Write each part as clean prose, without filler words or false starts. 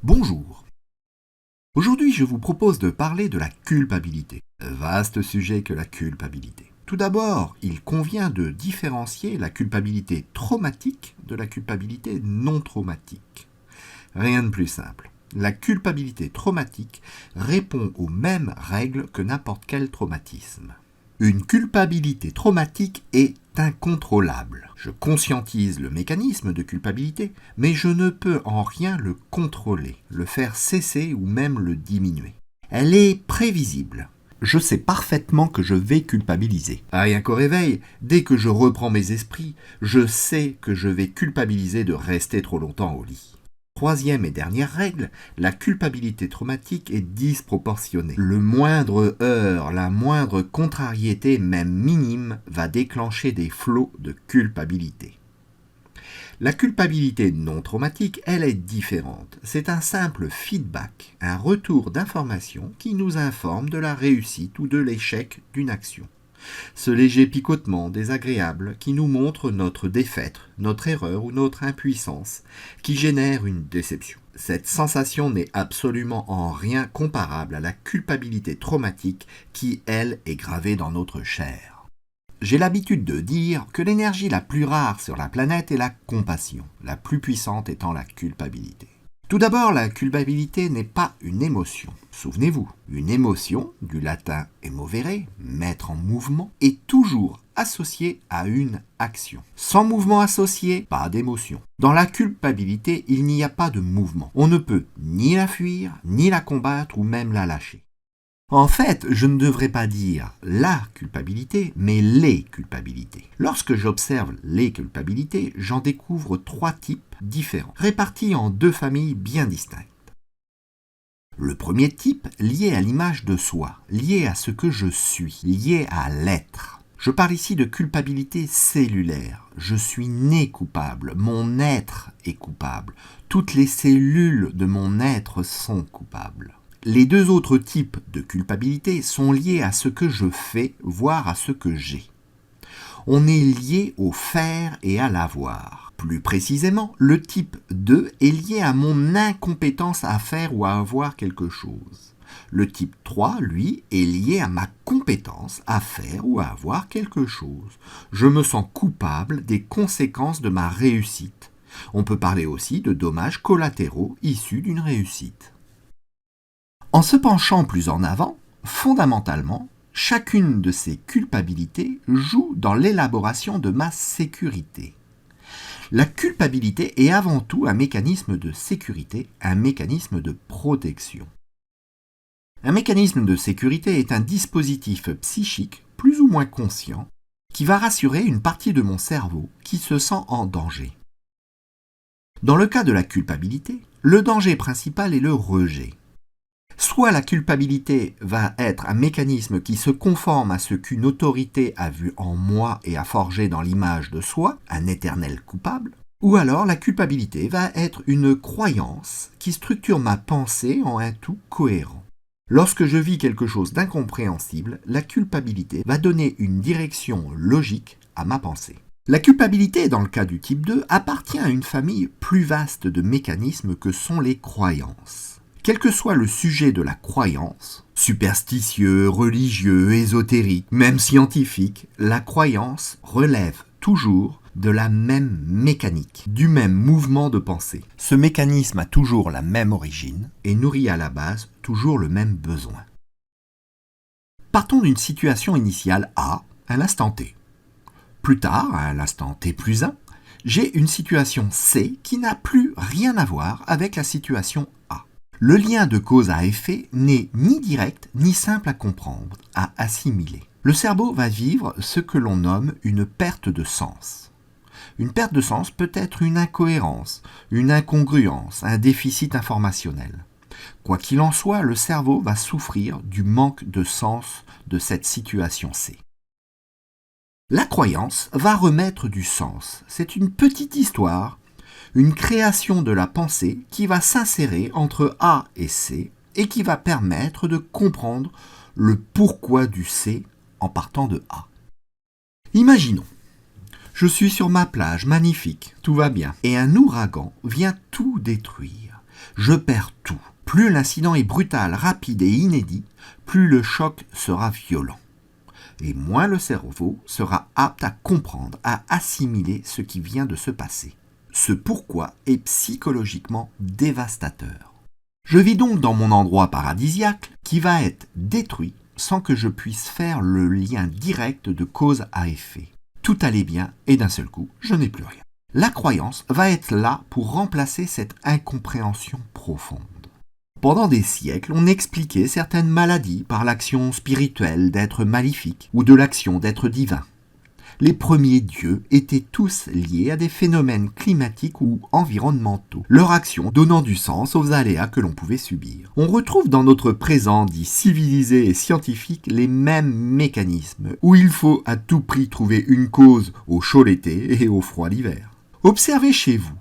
Bonjour. Aujourd'hui, je vous propose de parler de la culpabilité. Vaste sujet que la culpabilité. Tout d'abord, il convient de différencier la culpabilité traumatique de la culpabilité non traumatique. Rien de plus simple. La culpabilité traumatique répond aux mêmes règles que n'importe quel traumatisme. Une culpabilité traumatique est incontrôlable. Je conscientise le mécanisme de culpabilité, mais je ne peux en rien le contrôler, le faire cesser ou même le diminuer. Elle est prévisible. Je sais parfaitement que je vais culpabiliser. Rien qu'au réveil, dès que je reprends mes esprits, je sais que je vais culpabiliser de rester trop longtemps au lit. Troisième et dernière règle, la culpabilité traumatique est disproportionnée. Le moindre heurt, la moindre contrariété, même minime, va déclencher des flots de culpabilité. La culpabilité non traumatique, elle est différente. C'est un simple feedback, un retour d'information qui nous informe de la réussite ou de l'échec d'une action. Ce léger picotement désagréable qui nous montre notre défaite, notre erreur ou notre impuissance, qui génère une déception. Cette sensation n'est absolument en rien comparable à la culpabilité traumatique qui, elle, est gravée dans notre chair. J'ai l'habitude de dire que l'énergie la plus rare sur la planète est la compassion, la plus puissante étant la culpabilité. Tout d'abord, la culpabilité n'est pas une émotion. Souvenez-vous, une émotion, du latin emovere, mettre en mouvement, est toujours associée à une action. Sans mouvement associé, pas d'émotion. Dans la culpabilité, il n'y a pas de mouvement. On ne peut ni la fuir, ni la combattre ou même la lâcher. En fait, je ne devrais pas dire la culpabilité, mais les culpabilités. Lorsque j'observe les culpabilités, j'en découvre 3 types différents, répartis en 2 familles bien distinctes. Le premier type, lié à l'image de soi, lié à ce que je suis, lié à l'être. Je parle ici de culpabilité cellulaire. Je suis né coupable, mon être est coupable, toutes les cellules de mon être sont coupables. Les 2 autres types de culpabilité sont liés à ce que je fais, voire à ce que j'ai. On est lié au faire et à l'avoir. Plus précisément, le type 2 est lié à mon incompétence à faire ou à avoir quelque chose. Le type 3, lui, est lié à ma compétence à faire ou à avoir quelque chose. Je me sens coupable des conséquences de ma réussite. On peut parler aussi de dommages collatéraux issus d'une réussite. En se penchant plus en avant, fondamentalement, chacune de ces culpabilités joue dans l'élaboration de ma sécurité. La culpabilité est avant tout un mécanisme de sécurité, un mécanisme de protection. Un mécanisme de sécurité est un dispositif psychique, plus ou moins conscient, qui va rassurer une partie de mon cerveau qui se sent en danger. Dans le cas de la culpabilité, le danger principal est le rejet. Soit la culpabilité va être un mécanisme qui se conforme à ce qu'une autorité a vu en moi et a forgé dans l'image de soi, un éternel coupable, ou alors la culpabilité va être une croyance qui structure ma pensée en un tout cohérent. Lorsque je vis quelque chose d'incompréhensible, la culpabilité va donner une direction logique à ma pensée. La culpabilité, dans le cas du type 2, appartient à une famille plus vaste de mécanismes que sont les croyances. Quel que soit le sujet de la croyance, superstitieux, religieux, ésotérique, même scientifique, la croyance relève toujours de la même mécanique, du même mouvement de pensée. Ce mécanisme a toujours la même origine et nourrit à la base toujours le même besoin. Partons d'une situation initiale A, à l'instant T. Plus tard, à l'instant T plus 1, j'ai une situation C qui n'a plus rien à voir avec la situation A. Le lien de cause à effet n'est ni direct ni simple à comprendre, à assimiler. Le cerveau va vivre ce que l'on nomme une perte de sens. Une perte de sens peut être une incohérence, une incongruence, un déficit informationnel. Quoi qu'il en soit, le cerveau va souffrir du manque de sens de cette situation C. La croyance va remettre du sens. C'est une petite histoire, une création de la pensée qui va s'insérer entre A et C et qui va permettre de comprendre le pourquoi du C en partant de A. Imaginons, je suis sur ma plage magnifique, tout va bien, et un ouragan vient tout détruire. Je perds tout. Plus l'incident est brutal, rapide et inédit, plus le choc sera violent. Et moins le cerveau sera apte à comprendre, à assimiler ce qui vient de se passer. Ce pourquoi est psychologiquement dévastateur. Je vis donc dans mon endroit paradisiaque qui va être détruit sans que je puisse faire le lien direct de cause à effet. Tout allait bien et d'un seul coup, je n'ai plus rien. La croyance va être là pour remplacer cette incompréhension profonde. Pendant des siècles, on expliquait certaines maladies par l'action spirituelle d'êtres maléfiques ou de l'action d'êtres divins. Les premiers dieux étaient tous liés à des phénomènes climatiques ou environnementaux, leur action donnant du sens aux aléas que l'on pouvait subir. On retrouve dans notre présent dit civilisé et scientifique les mêmes mécanismes, où il faut à tout prix trouver une cause au chaud l'été et au froid l'hiver. Observez chez vous.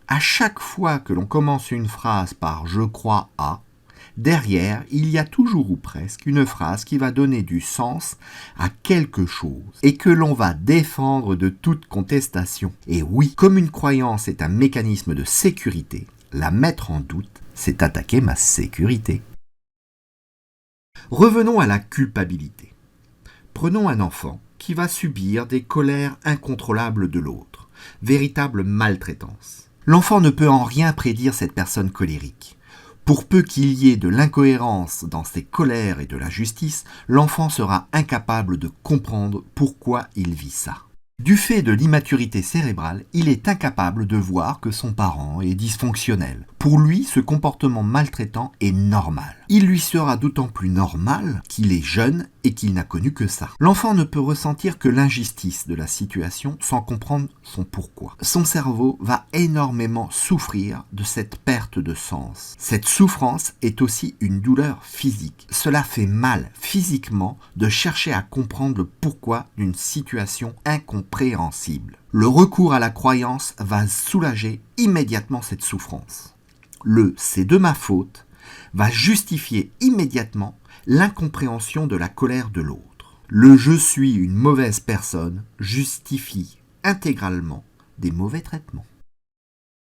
À chaque fois que l'on commence une phrase par « je crois à », derrière, il y a toujours ou presque une phrase qui va donner du sens à quelque chose et que l'on va défendre de toute contestation. Et oui, comme une croyance est un mécanisme de sécurité, la mettre en doute, c'est attaquer ma sécurité. Revenons à la culpabilité. Prenons un enfant qui va subir des colères incontrôlables de l'autre, véritable maltraitance. L'enfant ne peut en rien prédire cette personne colérique. Pour peu qu'il y ait de l'incohérence dans ses colères et de l'injustice, l'enfant sera incapable de comprendre pourquoi il vit ça. Du fait de l'immaturité cérébrale, il est incapable de voir que son parent est dysfonctionnel. Pour lui, ce comportement maltraitant est normal. Il lui sera d'autant plus normal qu'il est jeune et qu'il n'a connu que ça. L'enfant ne peut ressentir que l'injustice de la situation sans comprendre son pourquoi. Son cerveau va énormément souffrir de cette perte de sens. Cette souffrance est aussi une douleur physique. Cela fait mal physiquement de chercher à comprendre le pourquoi d'une situation incompréhensible. Le recours à la croyance va soulager immédiatement cette souffrance. Le « c'est de ma faute » va justifier immédiatement l'incompréhension de la colère de l'autre. Le « je suis une mauvaise personne » justifie intégralement des mauvais traitements.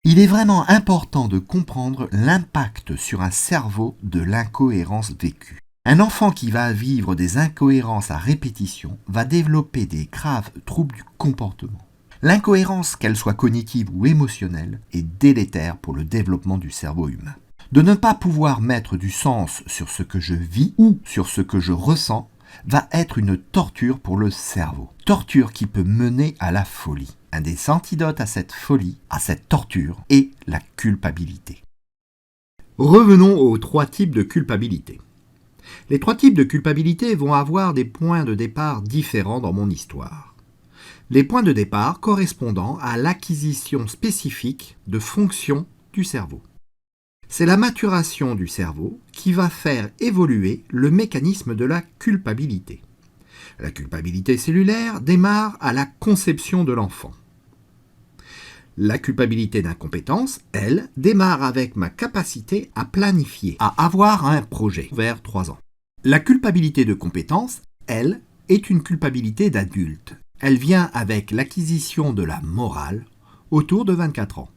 Il est vraiment important de comprendre l'impact sur un cerveau de l'incohérence vécue. Un enfant qui va vivre des incohérences à répétition va développer des graves troubles du comportement. L'incohérence, qu'elle soit cognitive ou émotionnelle, est délétère pour le développement du cerveau humain. De ne pas pouvoir mettre du sens sur ce que je vis ou sur ce que je ressens va être une torture pour le cerveau. Torture qui peut mener à la folie. Un des antidotes à cette folie, à cette torture, est la culpabilité. Revenons aux 3 types de culpabilité. Les 3 types de culpabilité vont avoir des points de départ différents dans mon histoire. Les points de départ correspondant à l'acquisition spécifique de fonctions du cerveau. C'est la maturation du cerveau qui va faire évoluer le mécanisme de la culpabilité. La culpabilité cellulaire démarre à la conception de l'enfant. La culpabilité d'incompétence, elle, démarre avec ma capacité à planifier, à avoir un projet vers 3 ans. La culpabilité de compétence, elle, est une culpabilité d'adulte. Elle vient avec l'acquisition de la morale autour de 24 ans.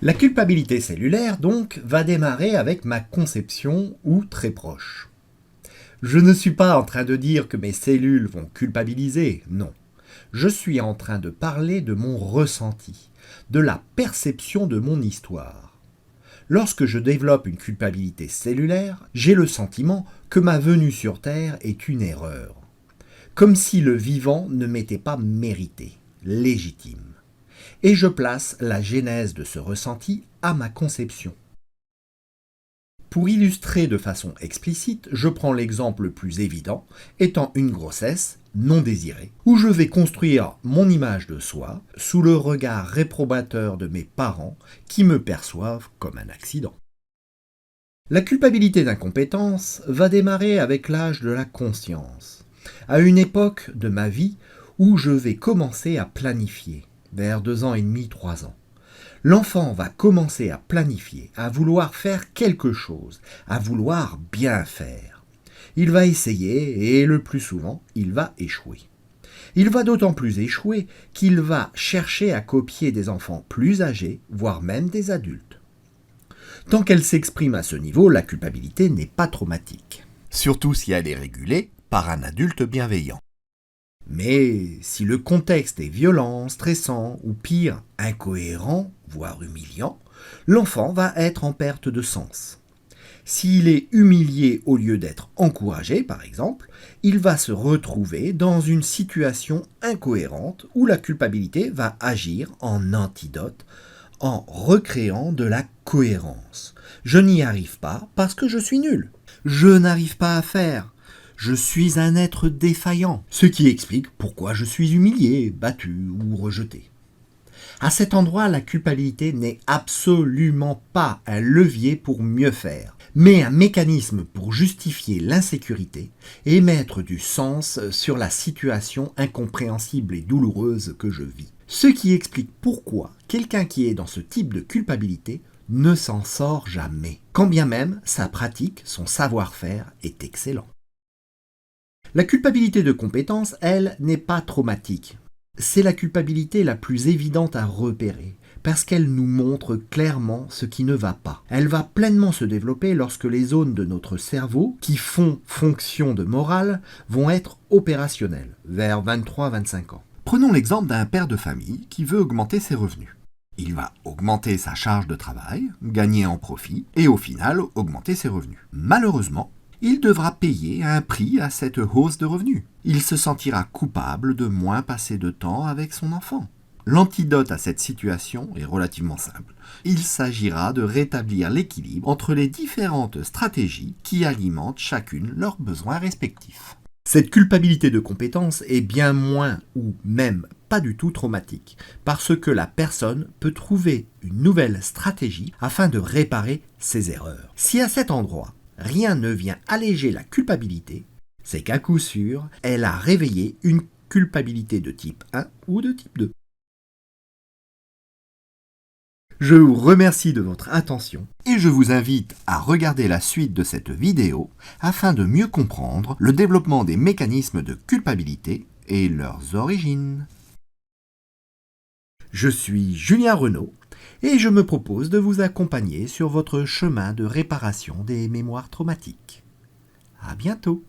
La culpabilité cellulaire, donc, va démarrer avec ma conception ou très proche. Je ne suis pas en train de dire que mes cellules vont culpabiliser, non. Je suis en train de parler de mon ressenti, de la perception de mon histoire. Lorsque je développe une culpabilité cellulaire, j'ai le sentiment que ma venue sur Terre est une erreur. Comme si le vivant ne m'était pas mérité, légitime. Et je place la genèse de ce ressenti à ma conception. Pour illustrer de façon explicite, je prends l'exemple le plus évident, étant une grossesse non désirée, où je vais construire mon image de soi sous le regard réprobateur de mes parents qui me perçoivent comme un accident. La culpabilité d'incompétence va démarrer avec l'âge de la conscience, à une époque de ma vie où je vais commencer à planifier, vers 2 ans et demi, 3 ans. L'enfant va commencer à planifier, à vouloir faire quelque chose, à vouloir bien faire. Il va essayer et le plus souvent, il va échouer. Il va d'autant plus échouer qu'il va chercher à copier des enfants plus âgés, voire même des adultes. Tant qu'elle s'exprime à ce niveau, la culpabilité n'est pas traumatique. Surtout si elle est régulée par un adulte bienveillant. Mais si le contexte est violent, stressant ou pire, incohérent, voire humiliant, l'enfant va être en perte de sens. S'il est humilié au lieu d'être encouragé, par exemple, il va se retrouver dans une situation incohérente où la culpabilité va agir en antidote, en recréant de la cohérence. Je n'y arrive pas parce que je suis nul. Je n'arrive pas à faire. Je suis un être défaillant, ce qui explique pourquoi je suis humilié, battu ou rejeté. À cet endroit, la culpabilité n'est absolument pas un levier pour mieux faire, mais un mécanisme pour justifier l'insécurité et mettre du sens sur la situation incompréhensible et douloureuse que je vis. Ce qui explique pourquoi quelqu'un qui est dans ce type de culpabilité ne s'en sort jamais, quand bien même sa pratique, son savoir-faire est excellent. La culpabilité de compétence, elle, n'est pas traumatique. C'est la culpabilité la plus évidente à repérer, parce qu'elle nous montre clairement ce qui ne va pas. Elle va pleinement se développer lorsque les zones de notre cerveau, qui font fonction de morale, vont être opérationnelles, vers 23-25 ans. Prenons l'exemple d'un père de famille qui veut augmenter ses revenus. Il va augmenter sa charge de travail, gagner en profit, et au final augmenter ses revenus. Malheureusement, il devra payer un prix à cette hausse de revenus. Il se sentira coupable de moins passer de temps avec son enfant. L'antidote à cette situation est relativement simple. Il s'agira de rétablir l'équilibre entre les différentes stratégies qui alimentent chacune leurs besoins respectifs. Cette culpabilité de compétence est bien moins ou même pas du tout traumatique, parce que la personne peut trouver une nouvelle stratégie afin de réparer ses erreurs. Si à cet endroit, rien ne vient alléger la culpabilité, c'est qu'à coup sûr, elle a réveillé une culpabilité de type 1 ou de type 2. Je vous remercie de votre attention et je vous invite à regarder la suite de cette vidéo afin de mieux comprendre le développement des mécanismes de culpabilité et leurs origines. Je suis Julien Renaud et je me propose de vous accompagner sur votre chemin de réparation des mémoires traumatiques. À bientôt.